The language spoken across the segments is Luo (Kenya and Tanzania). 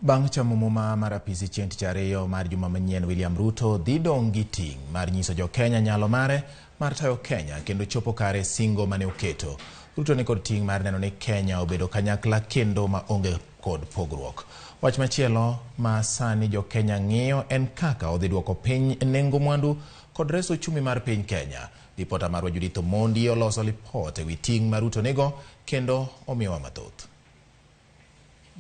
Bang' chamo muma mar apisi chieng' tich ariyo mar juma manyien, William Ruto dhi dong' gi ting' mar nyiso jo Kenya nyalo mare mar tayo Kenya kendo chopo kare singo mane oketo. Ruto ni kod ting' mar neno ni Kenya obedo kanyakla kendo ma onge kod pogruok. Wach machielo ma sani jo Kenya ng'iyo en kaka odhi duoko piny nengo mwandu kod reso uchumi mar piny Kenya. Ripota marwa Judith Mondi oloso ripot ewi ting' ma Ruto nigo kendo omiyowa mathoth.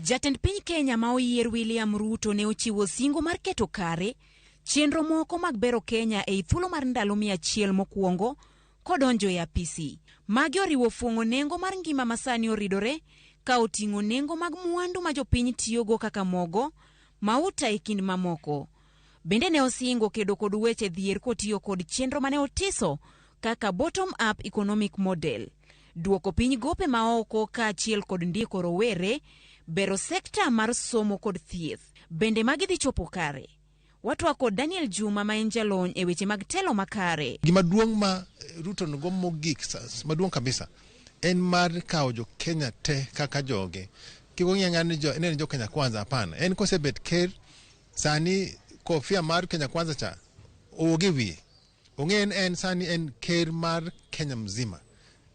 Jatend piny Kenya ma oyier William Ruto ne ochiwo singo mar keto kare chenro moko mag bero Kenya ei thuolo mar ndalo 100 mokwongo kodonjo e apisi. Magi oriwo fuong'o nengo mar ngima masani oridore ka oting'o nengo mag mwandu ma jopiny tiyogo kaka mogo, mauta e kind mamoko. Bende ne osingo kedo kod weche dhier kotiyo kod chenro mane otiso kaka bottom up economic model, duoko piny gope maoko kaachiel kod ndiko rowere, bero sekta mar somo kod thieth. Bende magi dhi chopo kare. Watwa kod Daniel Juma ma en jalony e weche mag telo makare. Gima duong' ma Ruto nogo mogik maduong' kabisa en mar kawo jo Kenya te kaka joge. Kiko ng'ani jo Kenya kwanza hapana. En kosebet ker sani kofia mar Kenya kwanza cha ogiwi. Ong'en en sani en ker mar Kenya mzima.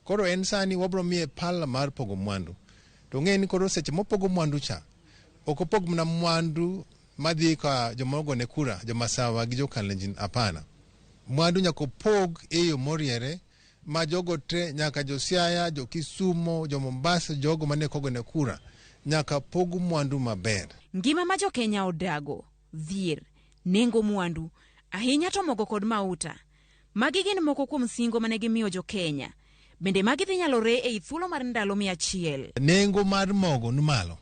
Koro en sani wabro miye pala mar pogo mwandu. To ng'eni koro seche mopogo mwandu cha okopog mna mwandu madhi ka jomogo ne kura jomasawa gi jokalenjin apana. Mwandu nyaka pog eyo moriere ma jogo te nyaka josiaya, jo Kisumo, jo Mombasa, jogo mane kogo ne kura nyaka pog mwandu maber. Ngima ma jo Kenya odago, dhier, nengo mwandu, ahinya to mogo kod mauta. Magi gin moko kuom singo mane gimiyo jo Kenya. Bende magi dhi nyalore ei thuolo mar ndalo 100. Nengo mar mogo ni malo.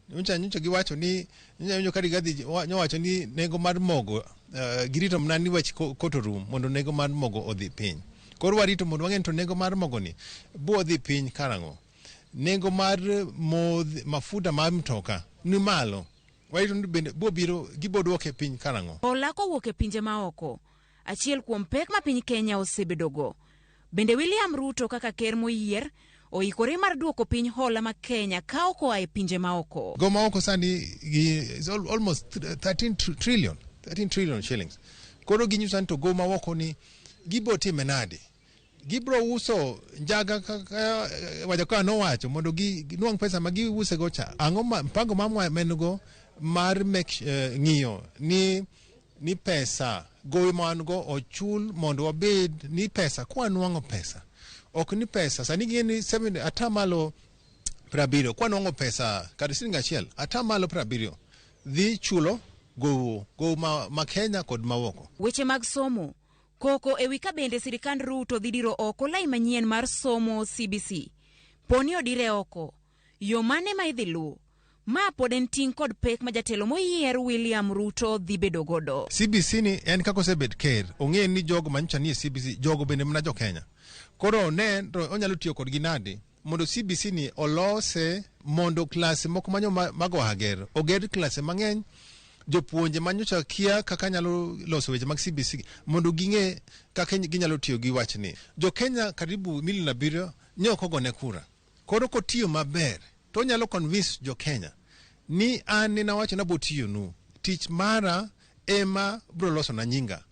Nyocha giwacho ni nyocha kadi gadhi nyowacho ni nengo mar mogo girito mnani wach kotorum mondo nengo mar mogo odhi piny. Koro warito mondo wang'en to nengo mar mogo ni bo odhi piny karang'o. Nengo mar mafuta mar mtoka ni malo. Warito bende bo biro giboduoke piny karang'o. Hola kowuok e pinje maoko. Achiel kuom pek ma piny Kenya osebedogo. Bende William Ruto kaka ker moyier oikore mar duoko piny hola ma Kenya kao koa e pinje maoko. Go maoko sani is almost 13 trillion shillings. Koro ginyusan to go maoko ni gibo time nade. Gibro uso njaga kaka wajaka no wacho mondo ginuang pesa ma giuse go cha. Ang'o mpango mamwa menugo mar ng'iyo ni pesa gowi mango ochul mondo wabed ni pesa kwa nuango pesa. Ok ni pesa sani gini 7 atamalo prabiro kwa nuango pesa kada silingi achiel atamalo prabiro dhi chulo go ma Kenya kod mawoko. Weche mag somo koko ewi ka bende sirikand Ruto dhi diro oko lai manyien mar somo CBC. Poni odire oko yo mane ma idhi lu ma pod en ting' kod pek ma jatelo moyier William Ruto dhi bedo godo. CBC ni en kako sebet ker ong'e ni jogo manyocha ni CBC jogo bende mna jo Kenya. Koro ne to onyalo tiyo kod ginade mondo CBC ni olose mondo klase moko manyo mago hager oger klase mang'eny jopuonje manyocha kia kaka nyalo loso weche mag CBC mondo ging'e kaka ginyalo tiyo gi wach ni. Jo Kenya karibu 7 nyoko go ne kura. Koro kotiyo maber to nyalo convince jo Kenya ni an ni nawacho na botiyo nu tich mara ema bro loso na nyinga.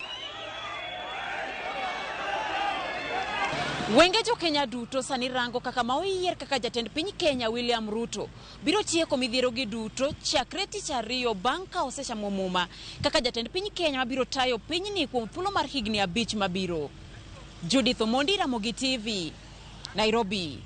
Wenge jo Kenya duto sani rango kaka ma oyier kaka jatend piny Kenya William Ruto biro tieko midhiero gi duto chakre tich ariyo bang' ka osechamo muma kaka jatend piny Kenya mabiro tayo pinyni kuom thuolo mar higni 5 mabiro. Judith Mondi, Ramogi TV, Nairobi.